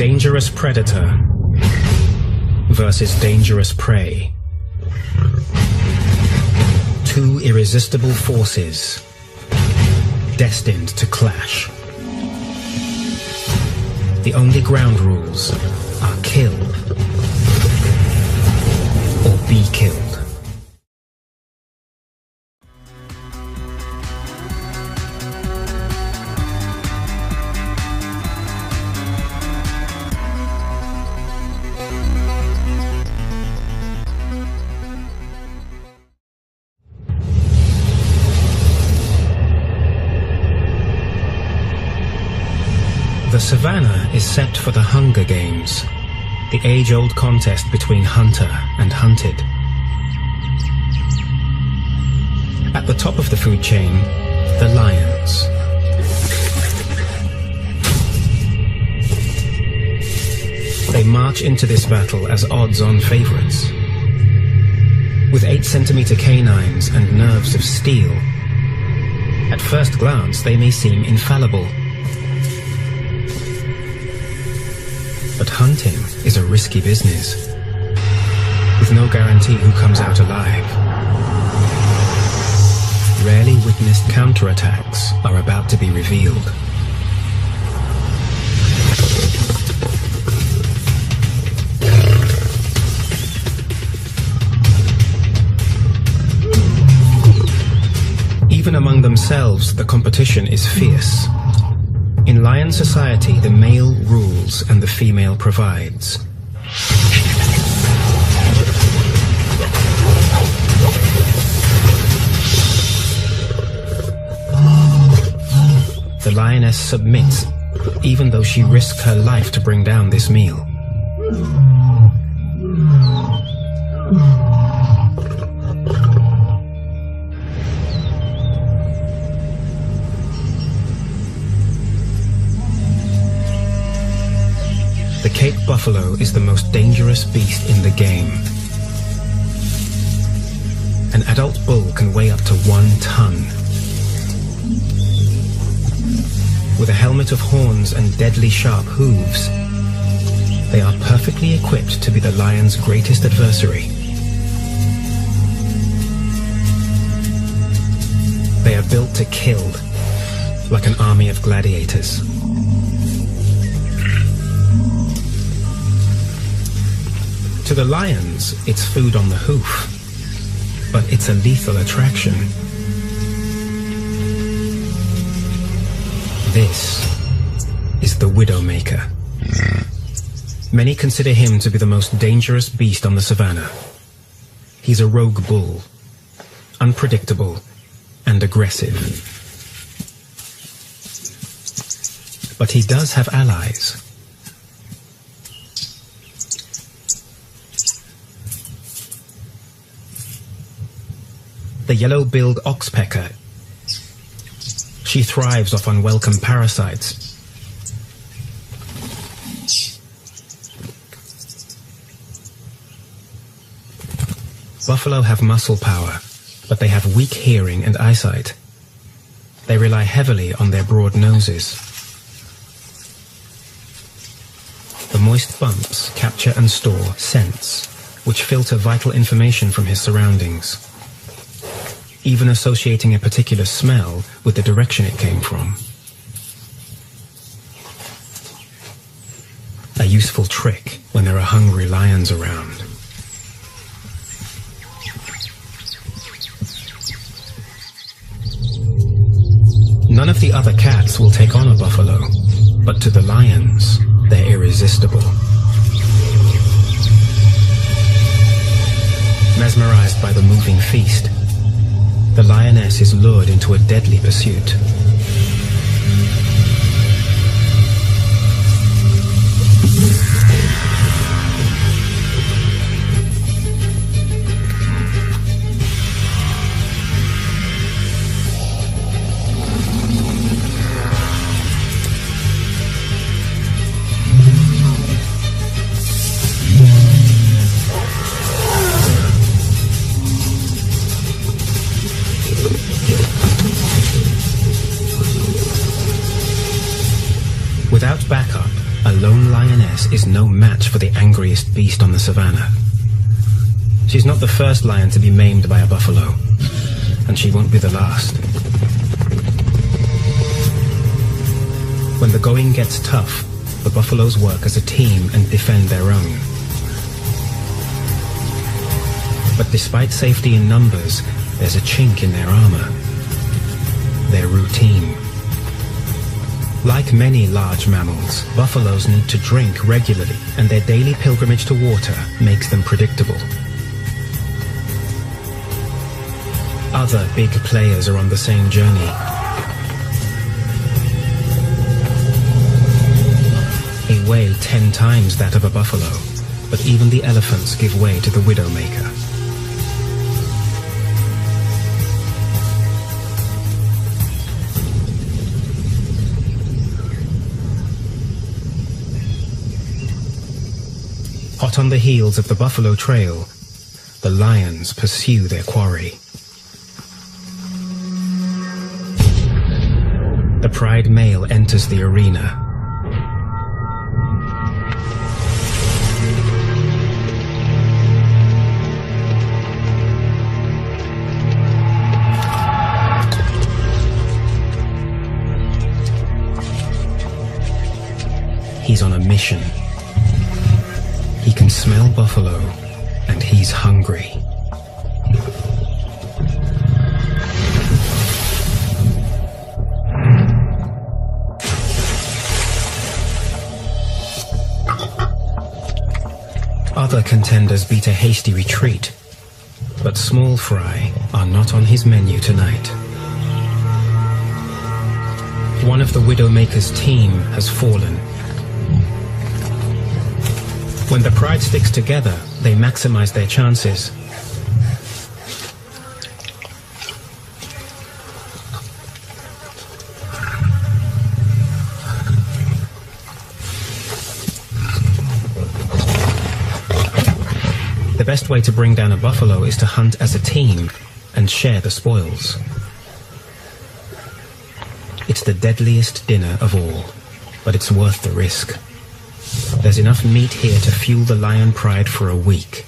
Dangerous predator versus dangerous prey. Two irresistible forces destined to clash. The only ground rules are kill or be killed. The savannah is set for the Hunger Games, the age-old contest between hunter and hunted. At the top of the food chain, the lions. They march into this battle as odds-on favorites. With 8-centimeter canines and nerves of steel, at first glance they may seem infallible. But hunting is a risky business, with no guarantee who comes out alive. Rarely witnessed counterattacks are about to be revealed. Even among themselves, the competition is fierce. In lion society, the male rules and the female provides. The lioness submits, even though she risks her life to bring down this meal. The Cape buffalo is the most dangerous beast in the game. An adult bull can weigh up to 1 ton. With a helmet of horns and deadly sharp hooves, they are perfectly equipped to be the lion's greatest adversary. They are built to kill, like an army of gladiators. To the lions, it's food on the hoof, but it's a lethal attraction. This is the Widowmaker. Many consider him to be the most dangerous beast on the savannah. He's a rogue bull, unpredictable and aggressive. But he does have allies. The yellow-billed oxpecker. She thrives off unwelcome parasites. Buffalo have muscle power, but they have weak hearing and eyesight. They rely heavily on their broad noses. The moist bumps capture and store scents, which filter vital information from his surroundings, even associating a particular smell with the direction it came from. A useful trick when there are hungry lions around. None of the other cats will take on a buffalo, but to the lions, they're irresistible. Mesmerized by the moving feast, the lioness is lured into a deadly pursuit. Without backup, a lone lioness is no match for the angriest beast on the savannah. She's not the first lion to be maimed by a buffalo, and she won't be the last. When the going gets tough, the buffaloes work as a team and defend their own. But despite safety in numbers, there's a chink in their armor. Their routine. Like many large mammals, buffaloes need to drink regularly, and their daily pilgrimage to water makes them predictable. Other big players are on the same journey. A whale 10 times that of a buffalo, but even the elephants give way to the widowmaker. Hot on the heels of the buffalo trail, the lions pursue their quarry. The pride male enters the arena. He's on a mission. He can smell buffalo, and he's hungry. Other contenders beat a hasty retreat, but small fry are not on his menu tonight. One of the widowmaker's team has fallen. When the pride sticks together, they maximize their chances. The best way to bring down a buffalo is to hunt as a team and share the spoils. It's the deadliest dinner of all, but it's worth the risk. There's enough meat here to fuel the lion pride for a week.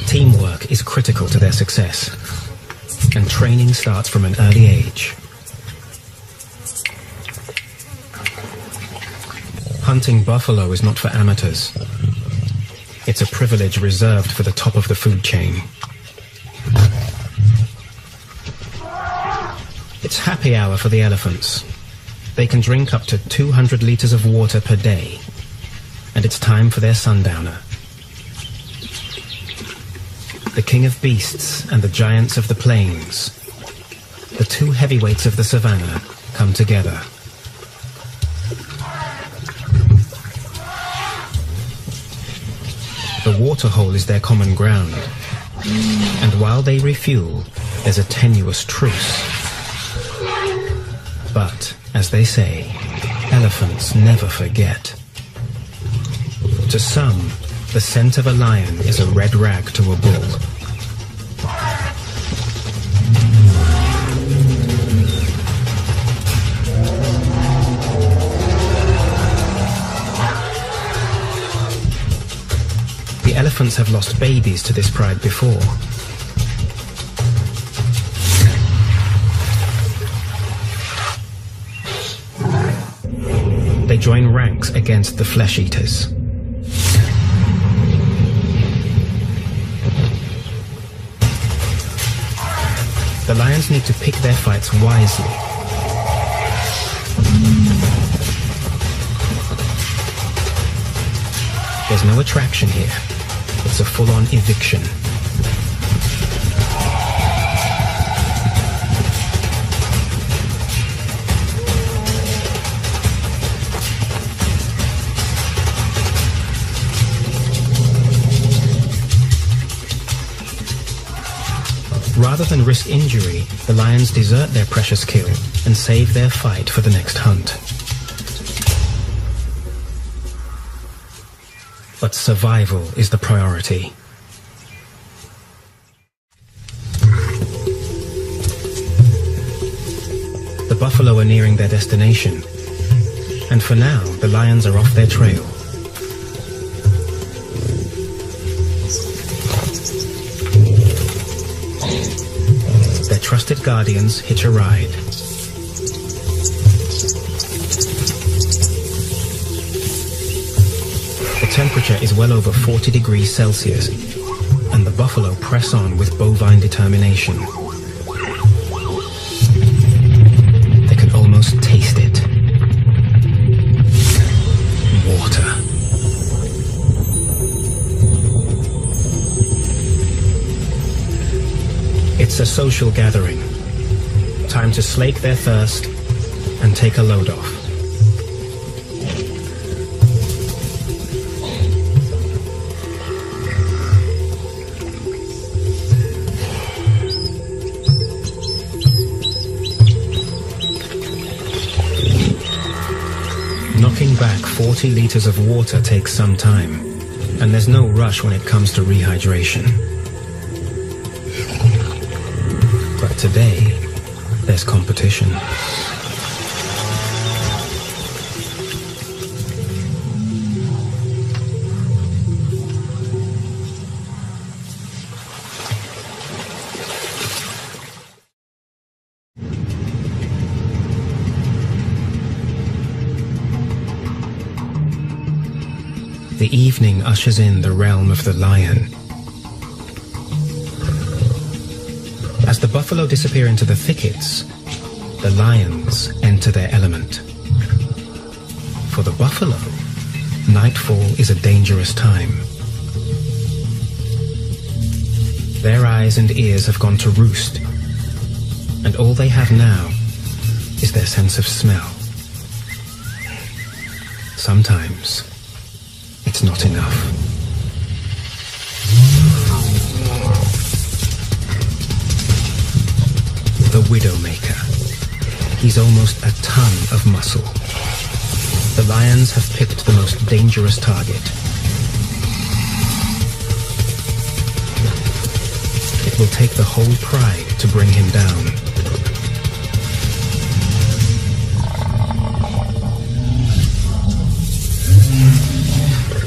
Teamwork is critical to their success, and training starts from an early age. Hunting buffalo is not for amateurs. It's a privilege reserved for the top of the food chain. It's happy hour for the elephants. They can drink up to 200 liters of water per day, and it's time for their sundowner. The king of beasts and the giants of the plains, the two heavyweights of the savannah, come together. The waterhole is their common ground, and while they refuel, there's a tenuous truce. But, as they say, elephants never forget. To some, the scent of a lion is a red rag to a bull. The elephants have lost babies to this pride before. They join ranks against the flesh eaters. The lions need to pick their fights wisely. There's no attraction here. It's a full-on eviction. Rather than risk injury, the lions desert their precious kill and save their fight for the next hunt. But survival is the priority. The buffalo are nearing their destination, and for now, the lions are off their trail. Their trusted guardians hitch a ride. The temperature is well over 40 degrees Celsius, and the buffalo press on with bovine determination. They can almost taste it. Water. It's a social gathering. Time to slake their thirst and take a load off. Knocking back 40 liters of water takes some time, and there's no rush when it comes to rehydration. But today, there's competition. The evening ushers in the realm of the lion. As the buffalo disappear into the thickets, the lions enter their element. For the buffalo, nightfall is a dangerous time. Their eyes and ears have gone to roost, and all they have now is their sense of smell. Sometimes, it's not enough. The Widowmaker. He's almost a ton of muscle. The lions have picked the most dangerous target. It will take the whole pride to bring him down.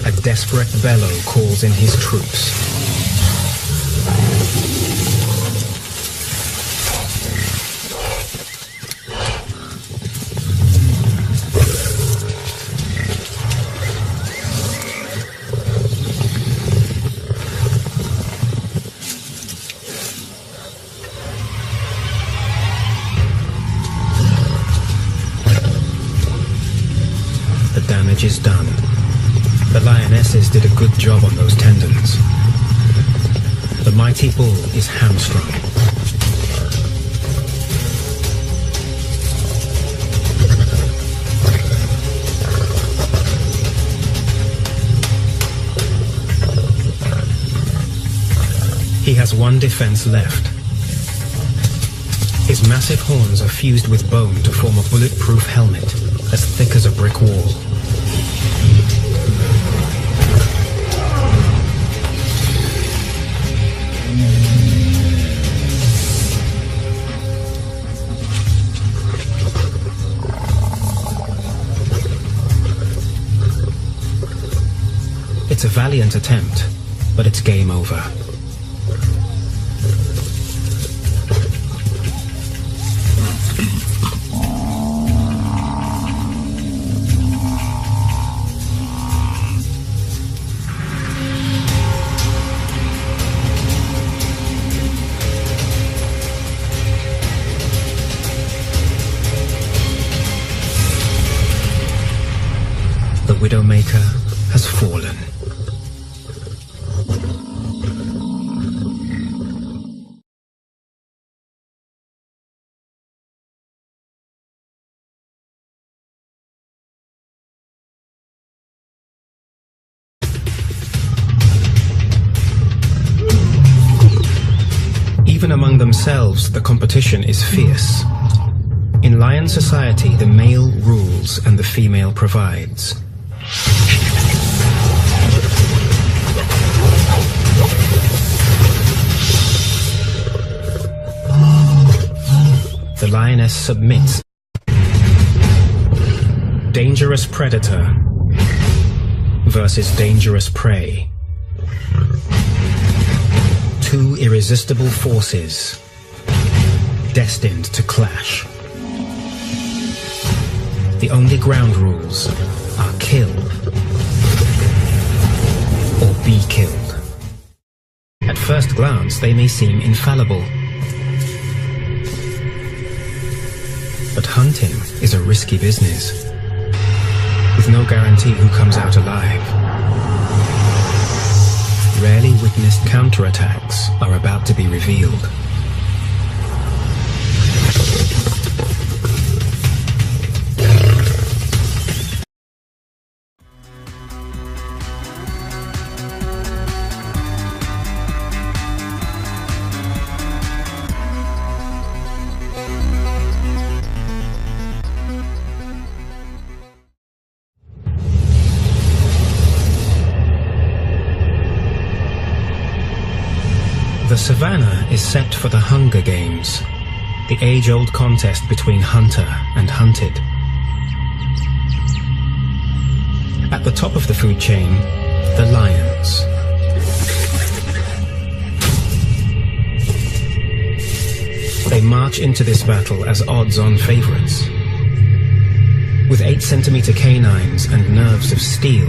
A desperate bellow calls in his troops. The damage is done. The lionesses did a good job on those tendons. The mighty bull is hamstrung. He has one defense left. His massive horns are fused with bone to form a bulletproof helmet as thick as a brick wall. It's a valiant attempt, but it's game over. The Widowmaker has fallen. Even among themselves, the competition is fierce. In lion society, the male rules and the female provides. The lioness submits Dangerous predator versus dangerous prey. Two irresistible forces destined to clash. The only ground rules are kill or be killed. At first glance, they may seem infallible. But hunting is a risky business, with no guarantee who comes out alive. Rarely witnessed counterattacks are about to be revealed. The savannah is set for the Hunger Games, the age-old contest between hunter and hunted. At the top of the food chain, the lions. They march into this battle as odds-on favorites. With 8-centimeter canines and nerves of steel,